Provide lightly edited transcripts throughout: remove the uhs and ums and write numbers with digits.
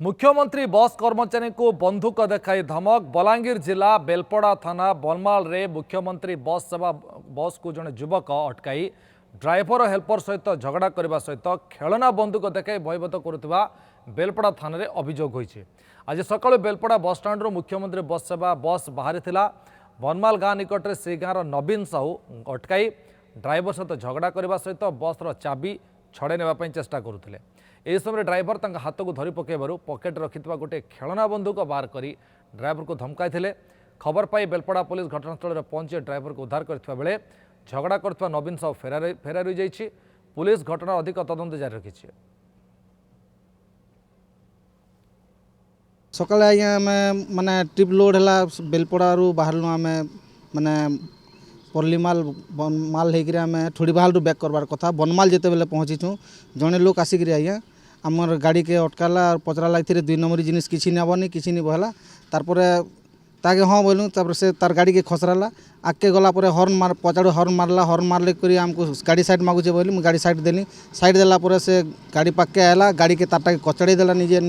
मुख्यमंत्री बस कर्मचारी को बंधुक देखाई धमक। बलांगीर जिला बेलपड़ा थाना बनमाल रे मुख्यमंत्री बस सेवा बस को जड़े युवक अटकाई ड्राइवर और हेल्पर सहित झगड़ा करने सहित खेलना बंधुक देखाई भयभीत करुवा बेलपड़ा थाना रे अभियोग होइछे। आज सकाळु बेलपड़ा बस स्टाण्रु मुख्यमंत्री बस सेवा बस बाहरी बनमाल गाँ निकट में से गाँव नवीन साहू अटकाई ड्राइवर सहित झगड़ा करने सहित बसर चाबी छड़े नापी चेष्टा करुले। यह समय ड्राइवर हाथ को धरी पकड़ पकेट रखि गोटे खेलना बंधुक बाहर कर ड्राइवर को धमकाई। खबर पाई बेलपड़ा पुलिस घटनास्थल में पहुंची ड्राइवर को उद्धार करथिबा बेले झगड़ा करथिबा नवीन साहू फेरार हो पुलिस घटना अधिक तदंत जारी रखी। सकाଳେ आज्ञा आमे माने ट्रिप लोड है बेलपड़ा बाहर आम माने परली माल माल होकर आम ठुड़ीबाल बैक करवार कथा बनमाल जिते बेले पहुँचीचु जड़े लोक आसिक आज्ञा आमर गाड़ी के अटकाला और पचरा लगी 2 नंबर जिनिस किसी नबनी किसी नहीं बहला तारपर ताके हाँ बोलूँ तापर से तार गाड़ी के खसराला आगे गलापर हर्न मार पचाड़ू हर्न मारला हर्न मारले करी आमको गाड़ी साइड मागुचे बोली मुझे गाड़ी साइड देली साइड देला से गाड़ी पाके आला गाड़ी के तारटा के कचड़ी देला निजे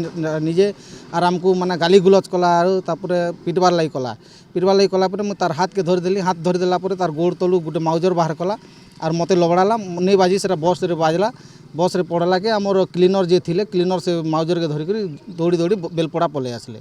निजे आर आमको माने गाली गुलच कला और पिटबार लगी कला मुझे तार हाथ के धरी देली हाथ धरी देला तार गोड़ तलू गोटे माउजर बाहर कला और मत लगड़ाला नहीं बाजी से बस रे बाजला बस रे पड़ला के आमर क्लीनर जे थिले क्लीनर से माउजर के धरिक दौड़ी दौड़ी बेलपड़ा पलि आसले।